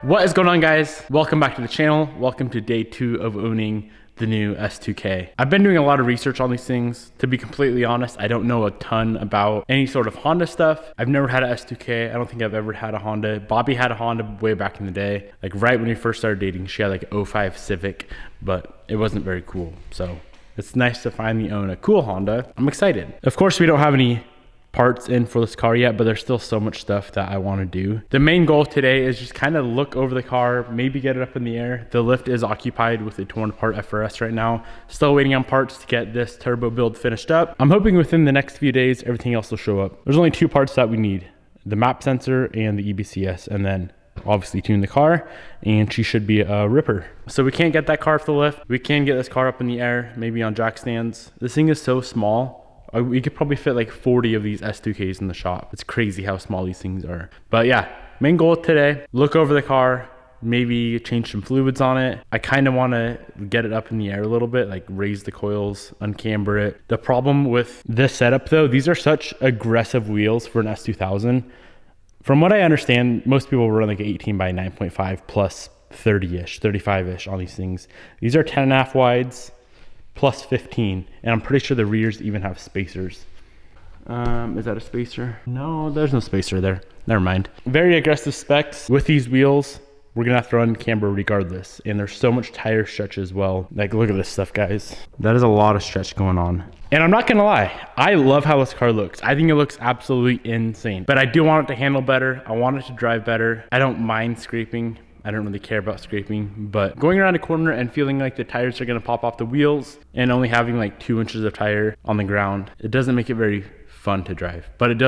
What is going on, guys? Welcome back to the channel. Welcome to day 2 of owning the new S2K. I've been doing a lot of research on these things. To be completely honest, I don't know a ton about any sort of Honda stuff. I've never had a S2K. I don't think I've ever had a Honda. Bobby had a Honda way back in the day. Like right when we first started dating, she had like a 05 Civic, but it wasn't very cool. So it's nice to finally own a cool Honda. I'm excited. Of course, we don't have any parts in for this car yet, but there's still so much stuff that I want to do. The main goal today is just kind of look over the car, maybe get it up in the air. The lift is occupied with a torn apart FRS right now. Still waiting on parts to get this turbo build finished up. I'm hoping within the next few days, everything else will show up. There's only 2 parts that we need, the map sensor and the EBCS, and then obviously tune the car, and she should be a ripper. So we can't get that car off the lift. We can get this car up in the air, maybe on jack stands. This thing is so small. We could probably fit like 40 of these S2Ks in the shop. It's crazy how small these things are. But yeah, main goal today, look over the car, maybe change some fluids on it. I kind of want to get it up in the air a little bit, like raise the coils, uncamber it. The problem with this setup though, these are such aggressive wheels for an S2000. From what I understand, most people run like 18 by 9.5 plus 30-ish, 35-ish on these things. These are 10.5 wides. Plus 15, and I'm pretty sure the rears even have spacers. Is that a spacer? No, there's no spacer there. Never mind. Very aggressive specs. With these wheels, we're gonna have to run camber regardless, and there's so much tire stretch as well. Like, look at this stuff, guys. That is a lot of stretch going on. And I'm not gonna lie, I love how this car looks. I think it looks absolutely insane, but I do want it to handle better. I want it to drive better. I don't mind scraping. I don't really care about scraping, but going around a corner and feeling like the tires are gonna pop off the wheels and only having like 2 inches of tire on the ground, it doesn't make it very fun to drive, but it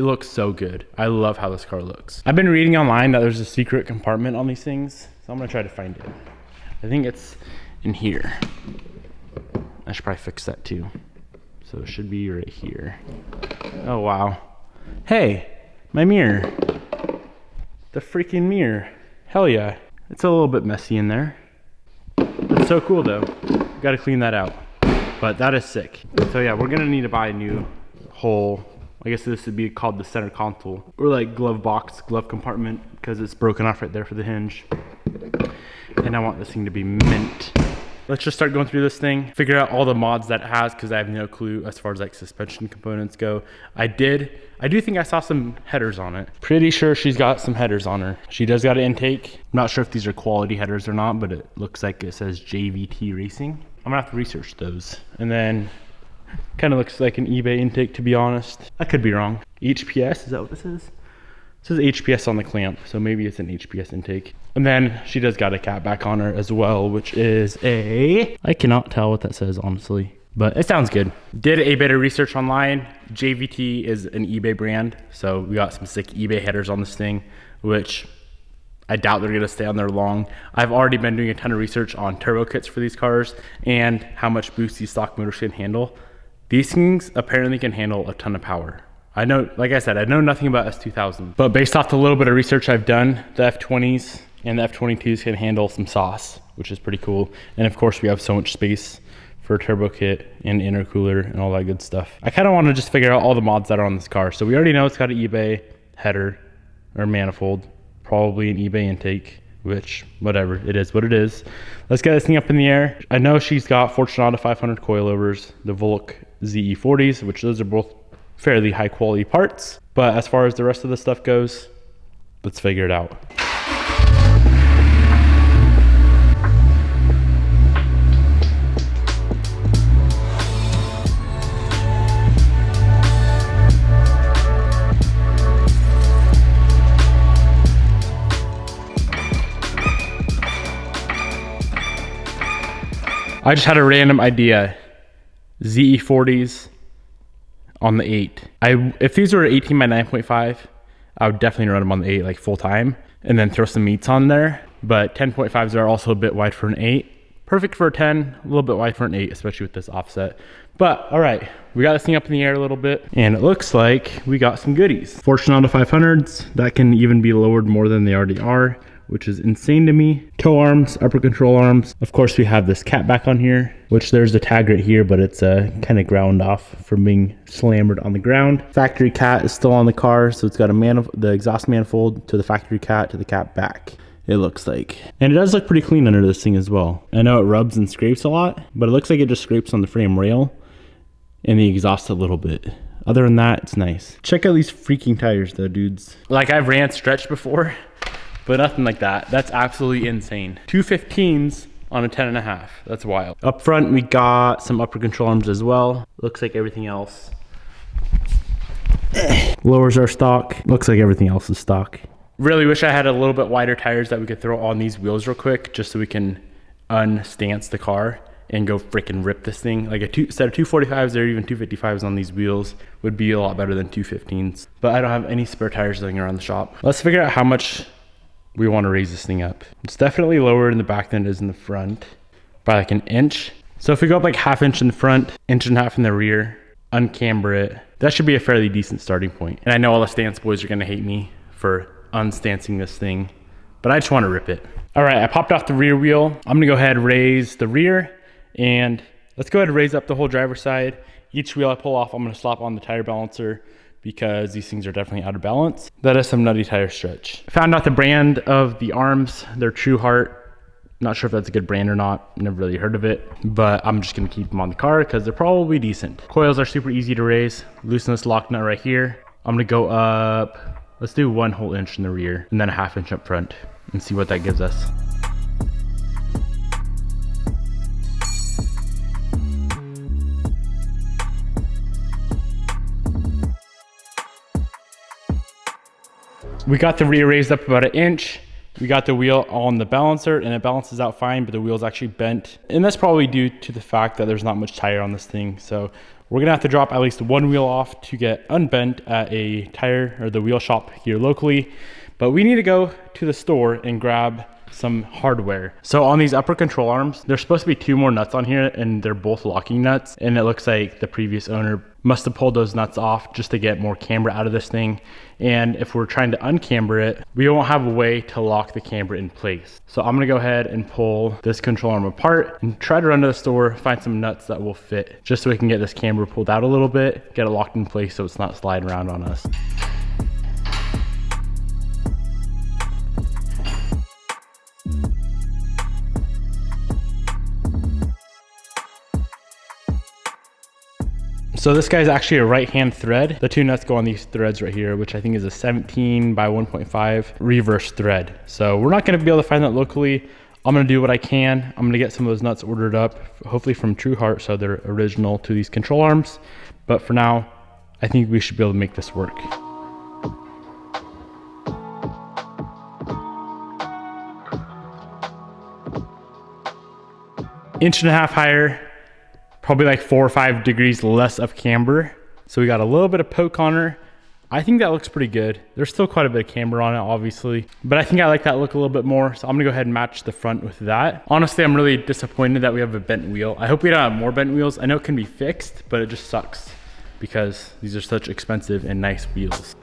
looks so good. I love how this car looks. I've been reading online that there's a secret compartment on these things, so I'm gonna try to find it. I think it's in here. I should probably fix that too. So it should be right here. Oh, wow. Hey, my mirror. The freaking mirror. Hell yeah. It's a little bit messy in there. It's so cool though. Gotta clean that out. But that is sick. So yeah, we're gonna need to buy a new whole, I guess this would be called the center console, or like glove box, glove compartment, because it's broken off right there for the hinge. And I want this thing to be mint. Let's just start going through this thing, figure out all the mods that it has, because I have no clue as far as like suspension components go. I do think I saw some headers on it. Pretty sure she's got some headers on her. She does got an intake. I'm not sure if these are quality headers or not, but it looks like it says JVT Racing. I'm gonna have to research those. And then kind of looks like an eBay intake, to be honest. I could be wrong. HPS, is that what this is? It says HPS on the clamp, so maybe it's an HPS intake. And then she does got a cat back on her as well, which is I cannot tell what that says, honestly, but it sounds good. Did a bit of research online. JVT is an eBay brand, so we got some sick eBay headers on this thing, which I doubt they're gonna stay on there long. I've already been doing a ton of research on turbo kits for these cars and how much boost these stock motors can handle. These things apparently can handle a ton of power. I know, like I said, I know nothing about S2000, but based off the little bit of research I've done, the F20s and the F22s can handle some sauce, which is pretty cool. And of course we have so much space for a turbo kit and intercooler and all that good stuff. I kind of want to just figure out all the mods that are on this car. So we already know it's got an eBay header or manifold, probably an eBay intake, which whatever, it is what it is. Let's get this thing up in the air. I know she's got Fortunata 500 coilovers, the Volk ZE40s, which those are both fairly high quality parts, but as far as the rest of the stuff goes, let's figure it out. I just had a random idea. ZE40s on the 8. If these were 18 by 9.5, I would definitely run them on the 8 like full time and then throw some meats on there. But 10.5s are also a bit wide for an 8. Perfect for a 10, a little bit wide for an 8, especially with this offset. But all right, we got this thing up in the air a little bit and it looks like we got some goodies. Fortunata 500s, that can even be lowered more than they already are, which is insane to me. Tow arms, upper control arms. Of course, we have this cat back on here, which there's the tag right here, but it's kind of ground off from being slammed on the ground. Factory cat is still on the car, so it's got the exhaust manifold to the factory cat to the cat back. it looks like. And it does look pretty clean under this thing as well. I know it rubs and scrapes a lot, but it looks like it just scrapes on the frame rail and the exhaust a little bit. Other than that, it's nice. Check out these freaking tires though, dudes. Like I've ran stretch before, but nothing like that. That's absolutely insane. 215s on a 10.5. That's wild. Up front, we got some upper control arms as well. Looks like everything else. Lowers are stock. Looks like everything else is stock. Really wish I had a little bit wider tires that we could throw on these wheels real quick, just so we can unstance the car and go freaking rip this thing. Like a set of 245s or even 255s on these wheels would be a lot better than 215s. But I don't have any spare tires laying around the shop. Let's figure out how much we want to raise this thing up. It's definitely lower in the back than it is in the front by like an inch. So if we go up like 1/2 inch in the front, 1.5 inches in the rear, uncamber it, that should be a fairly decent starting point. And I know all the stance boys are gonna hate me for unstancing this thing, but I just want to rip it. All right, I popped off the rear wheel. I'm gonna go ahead and raise the rear, and let's go ahead and raise up the whole driver's side. Each wheel I pull off, I'm gonna slap on the tire balancer because these things are definitely out of balance. That is some nutty tire stretch. Found out the brand of the arms. They're True Heart. Not sure if that's a good brand or not. Never really heard of it, but I'm just gonna keep them on the car because they're probably decent. Coils are super easy to raise. Loosen this lock nut right here. I'm gonna go up, let's do 1 whole inch in the rear and then 1/2 inch up front and see what that gives us. We got the rear raised up about 1 inch. We got the wheel on the balancer and it balances out fine, but the wheel's actually bent. And that's probably due to the fact that there's not much tire on this thing. So we're gonna have to drop at least 1 wheel off to get unbent at a tire or the wheel shop here locally. But we need to go to the store and grab some hardware. So on these upper control arms, there's supposed to be 2 more nuts on here and they're both locking nuts. And it looks like the previous owner must have pulled those nuts off just to get more camber out of this thing. And if we're trying to uncamber it, we won't have a way to lock the camber in place. So I'm gonna go ahead and pull this control arm apart and try to run to the store, find some nuts that will fit, just so we can get this camber pulled out a little bit, get it locked in place so it's not sliding around on us. So this guy's actually a right-hand thread. The 2 nuts go on these threads right here, which I think is a 17 by 1.5 reverse thread. So we're not gonna be able to find that locally. I'm gonna do what I can. I'm gonna get some of those nuts ordered up, hopefully from True Heart, so they're original to these control arms. But for now, I think we should be able to make this work. 1.5 inches higher, probably like 4 or 5 degrees less of camber. So we got a little bit of poke on her. I think that looks pretty good. There's still quite a bit of camber on it, obviously, but I think I like that look a little bit more. So I'm gonna go ahead and match the front with that. Honestly, I'm really disappointed that we have a bent wheel. I hope we don't have more bent wheels. I know it can be fixed, but it just sucks because these are such expensive and nice wheels.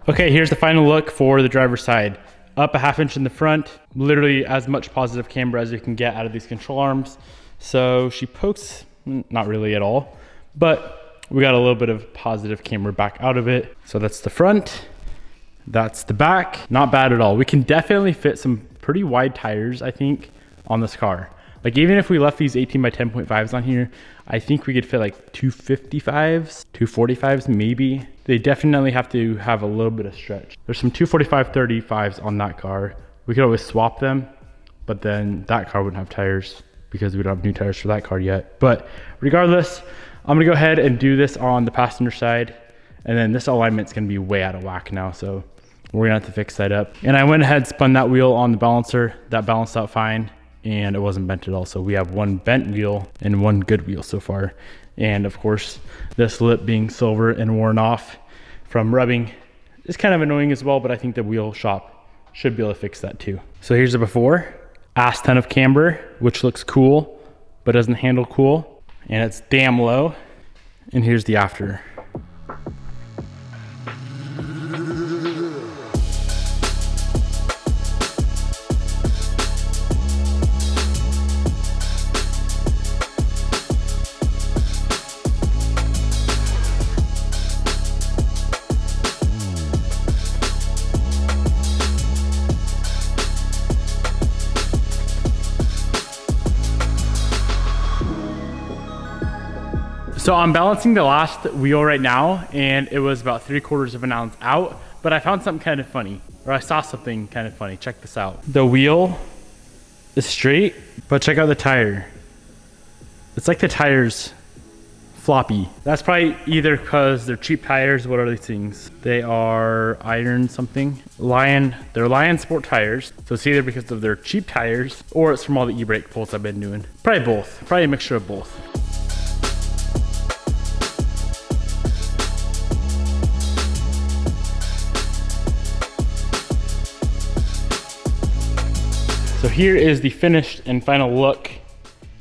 Okay, here's the final look for the driver's side. Up 1/2 inch in the front, literally as much positive camber as you can get out of these control arms. So she pokes, not really at all, but we got a little bit of positive camber back out of it. So that's the front, that's the back. Not bad at all. We can definitely fit some pretty wide tires, I think, on this car. Like even if we left these 18 by 10.5s on here, I think we could fit like 255s, 245s maybe. They definitely have to have a little bit of stretch. There's some 245 35s on that car. We could always swap them, but then that car wouldn't have tires because we don't have new tires for that car yet. But regardless, I'm gonna go ahead and do this on the passenger side. And then this alignment's gonna be way out of whack now. So we're gonna have to fix that up. And I went ahead, spun that wheel on the balancer. That balanced out fine. And it wasn't bent at all. So we have 1 bent wheel and 1 good wheel so far. And of course, this lip being silver and worn off from rubbing is kind of annoying as well, but I think the wheel shop should be able to fix that too. So here's the before, ass ton of camber, which looks cool. but doesn't handle cool. And it's damn low. And here's the after. So I'm balancing the last wheel right now, and it was about 3/4 of an ounce out, but I found something kind of funny, or I saw something kind of funny. Check this out. The wheel is straight, but check out the tire. It's like the tire's floppy. That's probably either because they're cheap tires. What are these things? They are iron something. They're Lion Sport tires. So it's either because of their cheap tires, or it's from all the e-brake pulls I've been doing. Probably both, probably a mixture of both. So here is the finished and final look.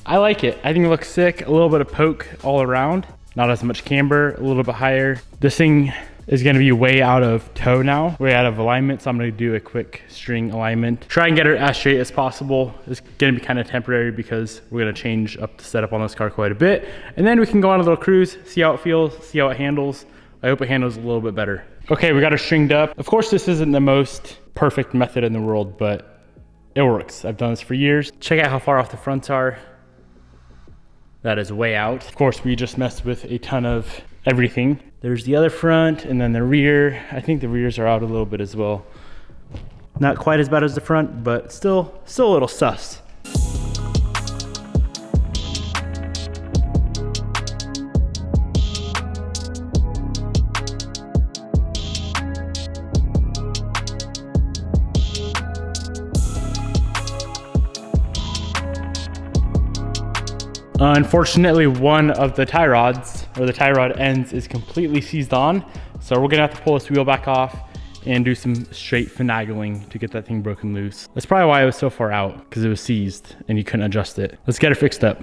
I like it. I think it looks sick. A little bit of poke all around. Not as much camber, a little bit higher. This thing is gonna be way out of toe now, way out of alignment. So I'm gonna do a quick string alignment. Try and get her as straight as possible. It's gonna be kind of temporary because we're gonna change up the setup on this car quite a bit. And then we can go on a little cruise, see how it feels, see how it handles. I hope it handles a little bit better. Okay, we got her stringed up. Of course, this isn't the most perfect method in the world, but it works. I've done this for years. Check out how far off the fronts are. That is way out. Of course, we just messed with a ton of everything. There's the other front and then the rear. I think the rears are out a little bit as well. Not quite as bad as the front, but still a little sus. Unfortunately, one of the tie rods, or the tie rod ends, is completely seized on. So we're gonna have to pull this wheel back off and do some straight finagling to get that thing broken loose. That's probably why it was so far out, because it was seized and you couldn't adjust it. Let's get it fixed up.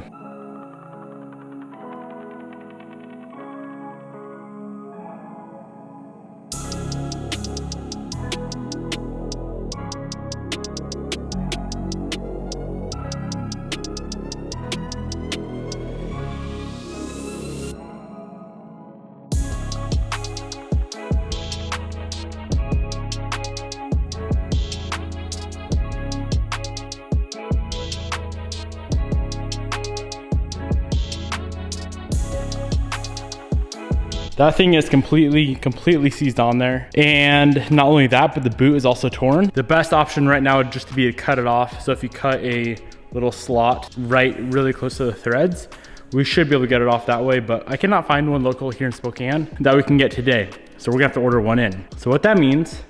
That thing is completely seized on there. And not only that, but the boot is also torn. The best option right now would just be to cut it off. So if you cut a little slot really close to the threads, we should be able to get it off that way, but I cannot find one local here in Spokane that we can get today. So we're gonna have to order one in. So what that means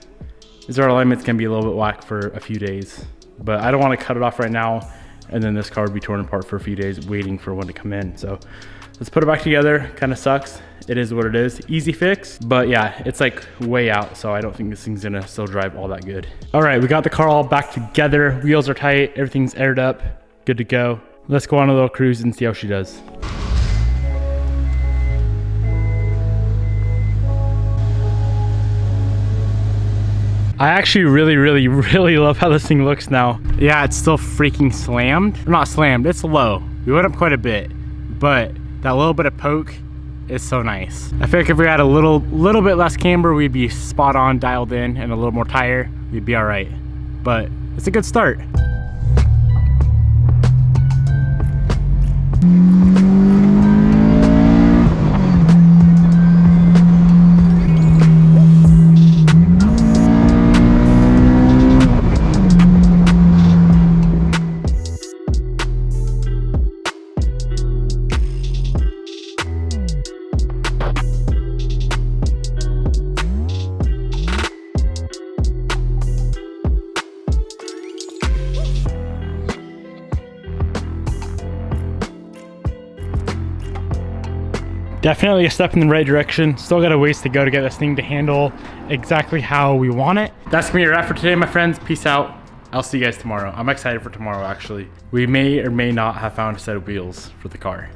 is our alignment's gonna be a little bit whack for a few days, but I don't wanna cut it off right now, and then this car would be torn apart for a few days waiting for one to come in. So let's put it back together. Kind of sucks. It is what it is. Easy fix, but yeah, it's like way out, so I don't think this thing's gonna still drive all that good. All right, we got the car all back together. Wheels are tight, everything's aired up, good to go. Let's go on a little cruise and see how she does. I actually really love how this thing looks now. Yeah, it's still freaking slammed. Not slammed, it's low. We went up quite a bit, but that little bit of poke is so nice. I feel like if we had a little bit less camber, we'd be spot on dialed in, and a little more tire, we'd be all right. But it's a good start. Definitely a step in the right direction. Still got a ways to go to get this thing to handle exactly how we want it. That's gonna be a wrap for today, my friends. Peace out. I'll see you guys tomorrow. I'm excited for tomorrow, actually. We may or may not have found a set of wheels for the car.